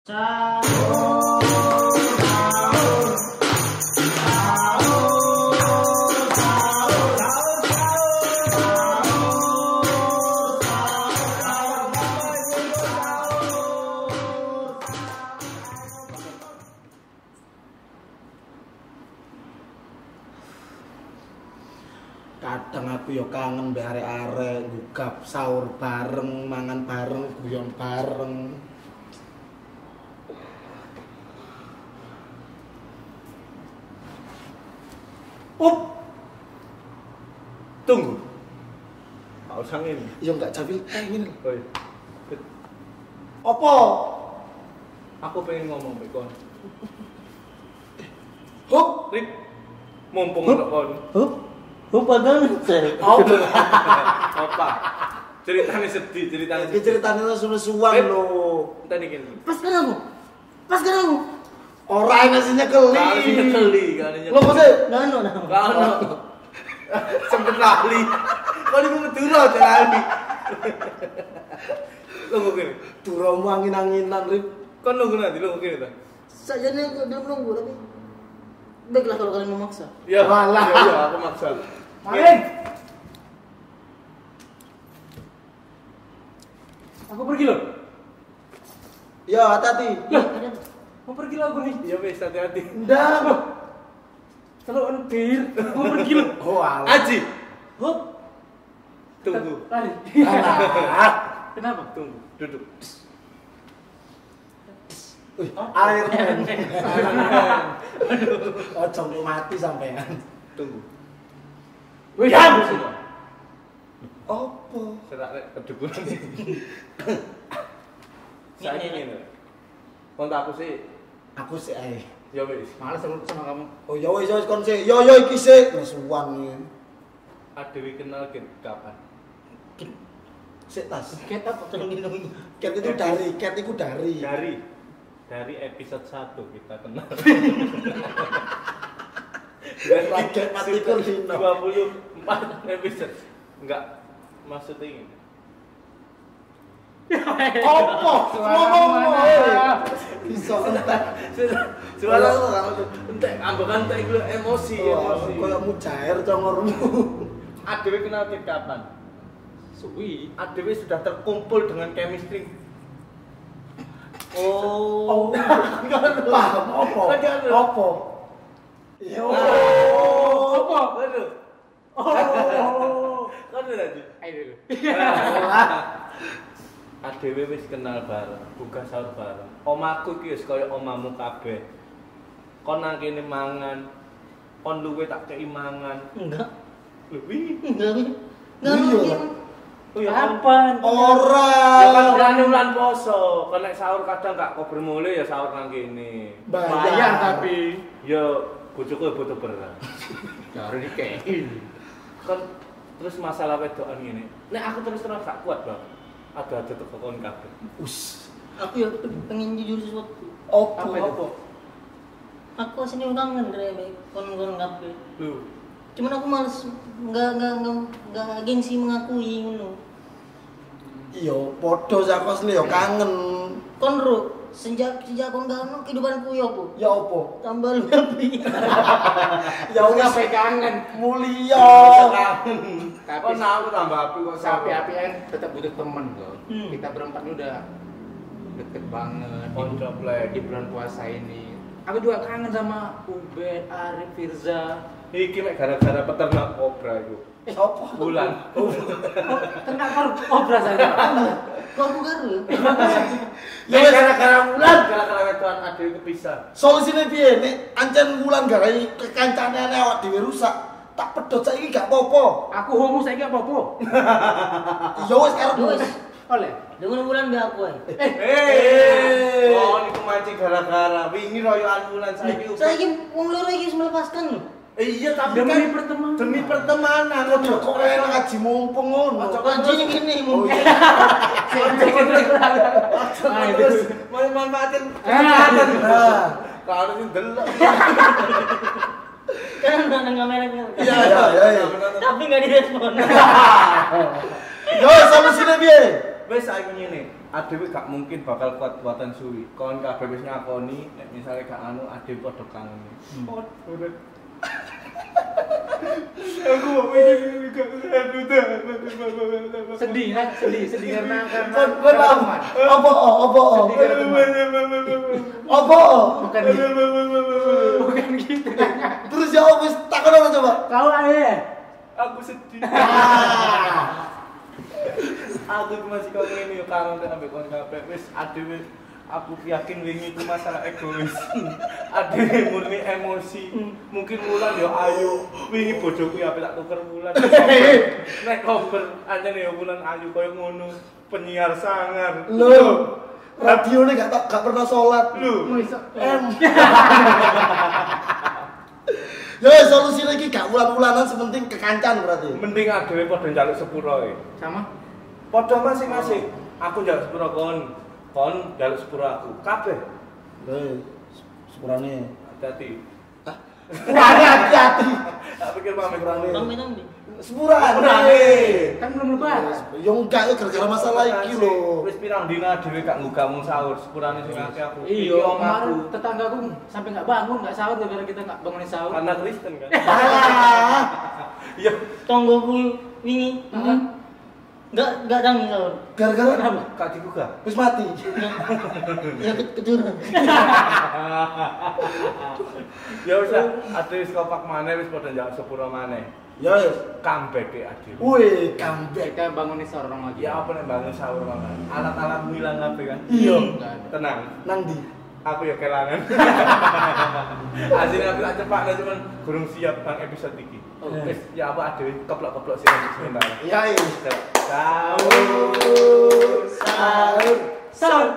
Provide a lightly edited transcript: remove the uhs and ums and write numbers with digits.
Kadang aku yo kangen mbek arek-arek gugap sahur bareng, mangan bareng, guyon bareng. Tunggu. Mau sangin. Yo enggak jabil ngene. Oi. Apa? Aku pengen ngomong mbek kon. Hup, Rip. Mumpung kok kon. Hup padahal cek. Apa? Ceritanya sedih, ceritanya. Iki ceritane suwe-suwan lho. Entar iki. Pas kan aku. Ora nasi nyekeli. Kali nyekeli, kali nyekeli. Lho mesti Nano. Sempet lali. Kali ku medura aja lali. Lo kok gini? duramu angin-anginan Rip. Kon nunggu nanti, lo kok gini ta? Sajane aku belum nunggu tapi baiklah kalau kalian memaksa. Ya, Walah. ya, aku maksa. Maling! Aku pergi loh. Ya, hati-hati. Loh, mau pergi loh aku nih. Iya wes, hati-hati. Ndak. Kalau entir, mau pergi loh. Oh, alah. Aji, Hop, tunggu. lari. Alah. Kenapa? Tunggu, duduk. Wih, air men. Ojo kok mati sampean. Tunggu. Wih, Diam semua. Opo? Serak rek kedukuran. Saya ingin. Kon tak aku sih. Aku sih ae. Ya wes. males aku sama kamu. Oh ya wis kon sih. Yo iki sih nesuwan iki. Adewi kenal Ket kapan? Sik tas. Ket apa terus Ket itu dari. Dari episode 1 kita kenal. Rakyat mati kulino. 24 episode. Enggak maksudnya ini. Opo? Ngomong. Bisa entek. Suara lu entek ambekan entek iku emosi. Kayak mujair congormu. Adewi kenal Ket kapan? Suwi. Adewi sudah terkumpul dengan chemistry. Oh. Paham opo? Opo? Yo. Apa? Aduh. Kan lagi. Ayo. Adewe wis kenal bareng, buka sahur bareng. Omaku iki wis kaya omamu kabeh. Kon nang kene mangan, kon luwe tak kei mangan. Enggak. Luwi. Enggak mungkin. Oh ya Kapan? Ora. Ya kan bulan poso, kon nek sahur kadang gak kober mule ya sahur nang kene. Bayar tapi. Ya bojoku butuh beras. Cari dikei. Kon terus masalah wedokan ngene. Nek aku terus gak kuat, Bang. Ada teko kon kabeh. Us. Aku ya pengen jujur sesuatu. Opo? Apa? Aku sini kangen dari kon-kon kabeh. Lu. Cuman aku males enggak gengsi mengakui ngono. Iya, padha sakos yo kangen. Kon ro sejak kon gak ono kehidupanku ya apa? Ya opo? Tambah lebih. Ya wis Sampai kangen. mulia. Tapi Kok aku tambah api kok sapi-api kan tetap butuh temen kok. Hmm. Kita berempat ini udah deket banget. Konco plek. Di bulan puasa ini. Aku juga kangen sama Ubed, Arif, Firza. Iki mek gara-gara peternak kobra iku. Sopo? Bulan. Kenapa obras aja? Kok aku karo? Ya wis gara-gara Bulan gara-gara wedoan adewe kepisah. solusine piye nek ancen wulan garai kekancane awak dhewe rusak, tak pedhot saiki gak apa-apa. Aku homo saiki apa-apa. Ya wis karepmu. Wis. Oleh. Dengan bulan be aku ae. Oh, niku mancing gara-gara wingi royokan bulan saiki. Saiki wong loro iki wis melepaskan lho. Iya, tapi Demi kan pertemanan. demi pertemanan. Ojo kok enak ngaji mumpung ngono. Ojo Anjing ngene Oh mungkin. Nah, terus mau manfaatin kesempatan. Nah. Kalau ini delok. Kan nang kamera kan. Iya. Tapi enggak direspon. Yo solusine piye? Wes saiki ngene. adewe gak mungkin bakal kuat-kuatan suwi. Kon kabeh wis ngakoni nek misale gak anu adewe padha kangen. Padha. Aku mau ini gak Sedih kan? Sedih karena Apa? bukan gitu. Bukan gitu. Terus ya wis takon apa coba? Kau aja. Aku sedih. Aku masih kau ngene yo kangen ambek kon kabeh wis adewe aku yakin wingi itu masalah egois. Adewe murni emosi. Mungkin Wulan yo ayu. Wingi bojoku ya tak tuker Wulan. Nek cover anjene yo Wulan ayu koyo ngono. Penyiar sangar. Lho, radione gak pernah sholat. Lho. Ya solusi lagi gak wulan-wulanan sementing kekancan berarti. Mending adewe padha njaluk sepuro e. Sama? Padha masing-masing. Aku njaluk sepuro kon njaluk sepuro aku. Kabeh. Sepurane. Hati-hati. Sepurane hati-hati. Tak pikir pamit Sepurane. Rame-rame. Sepurane. Kan belum lebaran. Ya enggak ya gara-gara masalah iki lho. Wis pirang dina dhewe gak nggamu sahur, sepurane sing akeh aku. Iya, Iki om kemarin aku. tetanggaku sampai nggak bangun, nggak sahur gara-gara kita nggak bangunin sahur. Karena Kristen kan. Ah. Iya. Tonggoku wingi. Enggak tangi sahur. Gara-gara Kenapa? Kak dibuka. wis mati. Ya ketiduran. Ya wis lah, ade wis kopak maneh wis padha njak sepuro maneh. Ya wis. Comeback e ade. Wih, comeback. Kita bangunin sahur orang lagi. Ya apa nek bangun sahur mangan. Alat-alat hilang kabeh kan. Iya. Nggak ada. Tenang. Nang ndi? Aku ya kelangan. Asine aku tak cepak nek cuman gurung siap bang episode iki. Oh. Wis ya apa ade keplok-keplok sih sebentar. Iya, iya. Sahur. Sahur. Sahur.